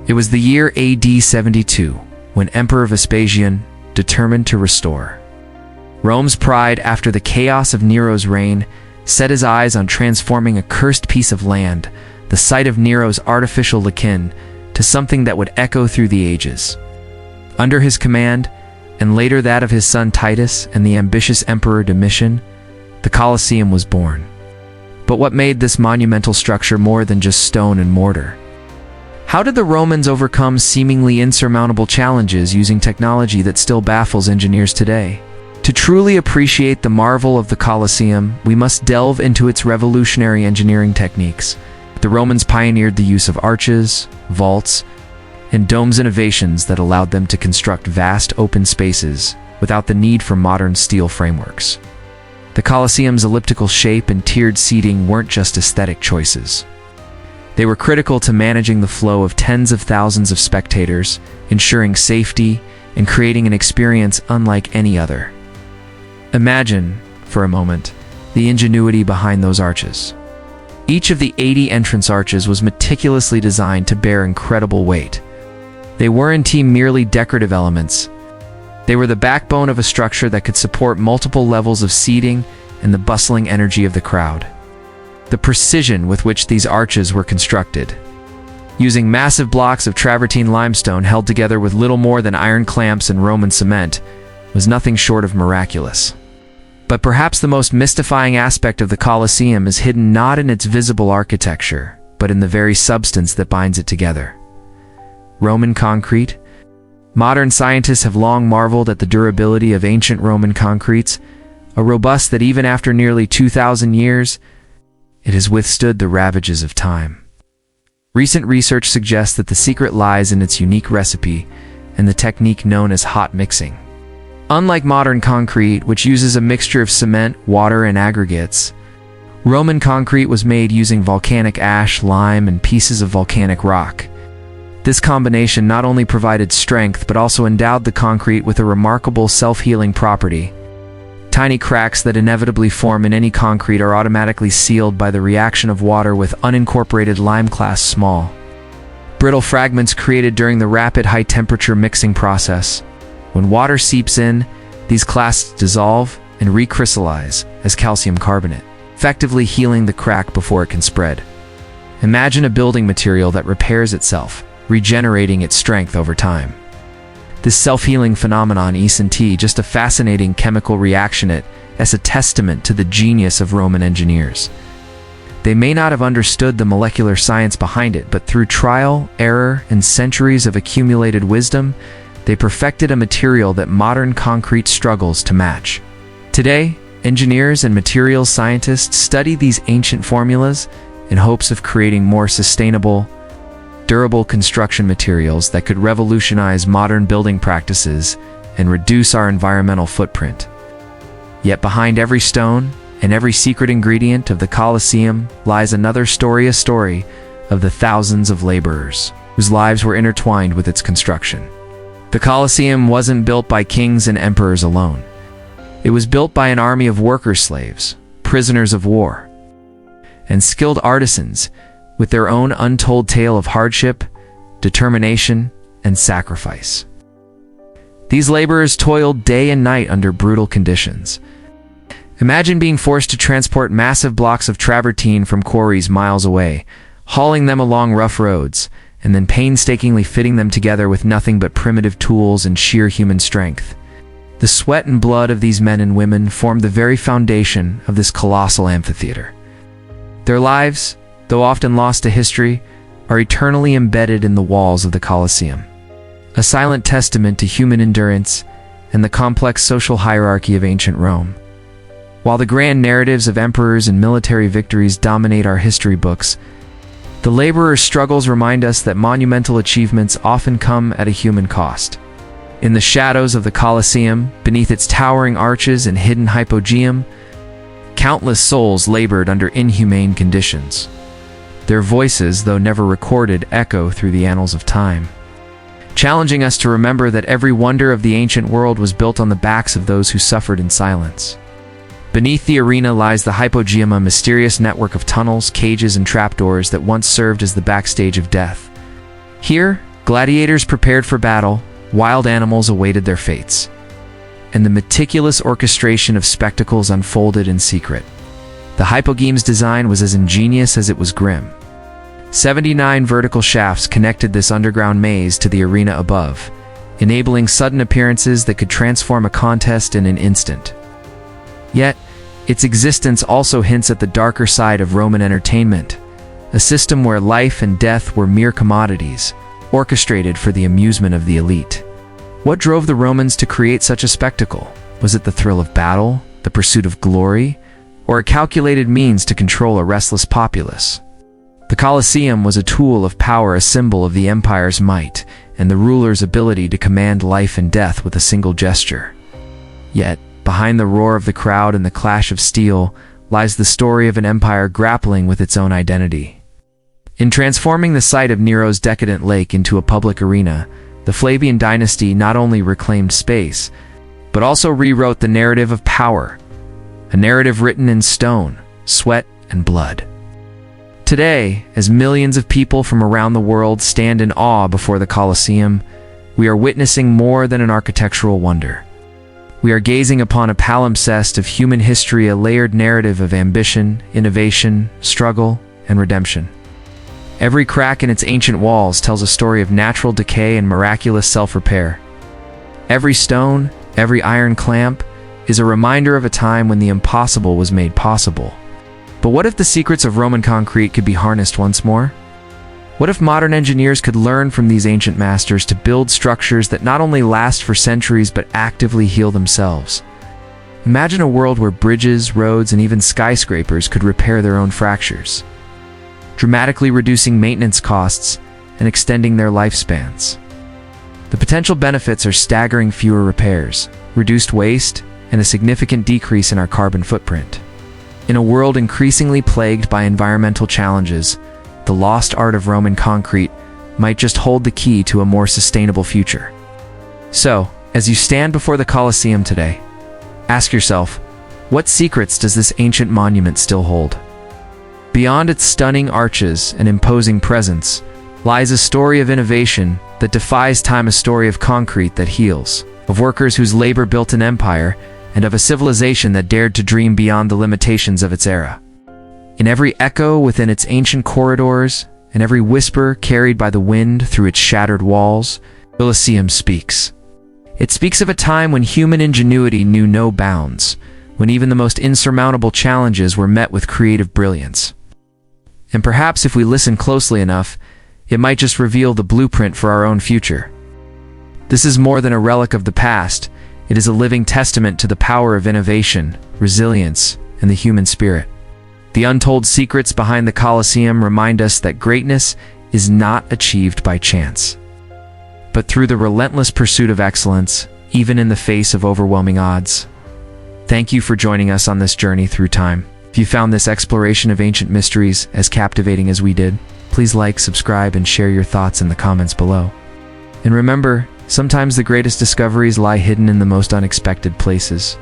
It was the year AD 72, when Emperor Vespasian determined to restore Rome's pride after the chaos of Nero's reign, set his eyes on transforming a cursed piece of land, the site of Nero's artificial Lakin, to something that would echo through the ages. Under his command, and later that of his son Titus and the ambitious Emperor Domitian, the Colosseum was born. But what made this monumental structure more than just stone and mortar? How did the Romans overcome seemingly insurmountable challenges using technology that still baffles engineers today? To truly appreciate the marvel of the Colosseum, we must delve into its revolutionary engineering techniques. The Romans pioneered the use of arches, vaults, and domes, innovations that allowed them to construct vast open spaces without the need for modern steel frameworks. The Colosseum's elliptical shape and tiered seating weren't just aesthetic choices. They were critical to managing the flow of tens of thousands of spectators, ensuring safety, and creating an experience unlike any other. Imagine, for a moment, the ingenuity behind those arches. Each of the 80 entrance arches was meticulously designed to bear incredible weight. They weren't merely decorative elements. They were the backbone of a structure that could support multiple levels of seating and the bustling energy of the crowd. The precision with which these arches were constructed, using massive blocks of travertine limestone held together with little more than iron clamps and Roman cement, was nothing short of miraculous. But perhaps the most mystifying aspect of the Colosseum is hidden not in its visible architecture, but in the very substance that binds it together. Roman concrete. Modern scientists have long marveled at the durability of ancient Roman concretes, a robust that even after nearly 2,000 years, it has withstood the ravages of time. Recent research suggests that the secret lies in its unique recipe and the technique known as hot mixing. Unlike modern concrete, which uses a mixture of cement, water, and aggregates, Roman concrete was made using volcanic ash, lime, and pieces of volcanic rock. This combination not only provided strength but also endowed the concrete with a remarkable self-healing property. Tiny cracks that inevitably form in any concrete are automatically sealed by the reaction of water with unincorporated lime class small. Brittle fragments created during the rapid high-temperature mixing process. When water seeps in, these clasts dissolve and recrystallize as calcium carbonate, effectively healing the crack before it can spread. Imagine a building material that repairs itself, regenerating its strength over time. This self-healing phenomenon isn't just a fascinating chemical reaction, it's a testament to the genius of Roman engineers. They may not have understood the molecular science behind it, but through trial, error, and centuries of accumulated wisdom, they perfected a material that modern concrete struggles to match. Today, engineers and materials scientists study these ancient formulas in hopes of creating more sustainable, durable construction materials that could revolutionize modern building practices and reduce our environmental footprint. Yet behind every stone and every secret ingredient of the Colosseum lies another story, a story of the thousands of laborers whose lives were intertwined with its construction. The Colosseum wasn't built by kings and emperors alone. It was built by an army of worker slaves, prisoners of war, and skilled artisans with their own untold tale of hardship, determination, and sacrifice. These laborers toiled day and night under brutal conditions. Imagine being forced to transport massive blocks of travertine from quarries miles away, hauling them along rough roads, and then painstakingly fitting them together with nothing but primitive tools and sheer human strength. The sweat and blood of these men and women formed the very foundation of this colossal amphitheater. Their lives, though often lost to history, are eternally embedded in the walls of the Colosseum, a silent testament to human endurance and the complex social hierarchy of ancient Rome. While the grand narratives of emperors and military victories dominate our history books, the laborers' struggles remind us that monumental achievements often come at a human cost. In the shadows of the Colosseum, beneath its towering arches and hidden hypogeum, countless souls labored under inhumane conditions. Their voices, though never recorded, echo through the annals of time, challenging us to remember that every wonder of the ancient world was built on the backs of those who suffered in silence. Beneath the arena lies the hypogeum, a mysterious network of tunnels, cages, and trapdoors that once served as the backstage of death. Here, Gladiators prepared for battle, wild animals awaited their fates, and the meticulous orchestration of spectacles unfolded in secret. The hypogeum's design was as ingenious as it was grim. 79 vertical shafts connected this underground maze to the arena above, enabling sudden appearances that could transform a contest in an instant. Yet, its existence also hints at the darker side of Roman entertainment, a system where life and death were mere commodities, orchestrated for the amusement of the elite. What drove the Romans to create such a spectacle? Was it the thrill of battle, the pursuit of glory, or a calculated means to control a restless populace? The Colosseum was a tool of power, a symbol of the empire's might, and the ruler's ability to command life and death with a single gesture. Yet, behind the roar of the crowd and the clash of steel, lies the story of an empire grappling with its own identity. In transforming the site of Nero's decadent lake into a public arena, the Flavian dynasty not only reclaimed space, but also rewrote the narrative of power, a narrative written in stone, sweat, and blood. Today, as millions of people from around the world stand in awe before the Colosseum, we are witnessing more than an architectural wonder. We are gazing upon a palimpsest of human history, a layered narrative of ambition, innovation, struggle, and redemption. Every crack in its ancient walls tells a story of natural decay and miraculous self-repair. Every stone, every iron clamp, is a reminder of a time when the impossible was made possible. But what if the secrets of Roman concrete could be harnessed once more? What if modern engineers could learn from these ancient masters to build structures that not only last for centuries but actively heal themselves? Imagine a world where bridges, roads, and even skyscrapers could repair their own fractures, dramatically reducing maintenance costs and extending their lifespans. The potential benefits are staggering: fewer repairs, reduced waste, and a significant decrease in our carbon footprint. In a world increasingly plagued by environmental challenges, the lost art of Roman concrete might just hold the key to a more sustainable future. So, as you stand before the Colosseum today, ask yourself, what secrets does this ancient monument still hold? Beyond its stunning arches and imposing presence lies a story of innovation that defies time, a story of concrete that heals, of workers whose labor built an empire, and of a civilization that dared to dream beyond the limitations of its era. In every echo within its ancient corridors, and every whisper carried by the wind through its shattered walls, Colosseum speaks. It speaks of a time when human ingenuity knew no bounds, when even the most insurmountable challenges were met with creative brilliance. And perhaps if we listen closely enough, it might just reveal the blueprint for our own future. This is more than a relic of the past. It is a living testament to the power of innovation, resilience, and the human spirit. The untold secrets behind the Colosseum remind us that greatness is not achieved by chance, but through the relentless pursuit of excellence, even in the face of overwhelming odds. Thank you for joining us on this journey through time. If you found this exploration of ancient mysteries as captivating as we did, please like, subscribe, and share your thoughts in the comments below. And remember, sometimes the greatest discoveries lie hidden in the most unexpected places.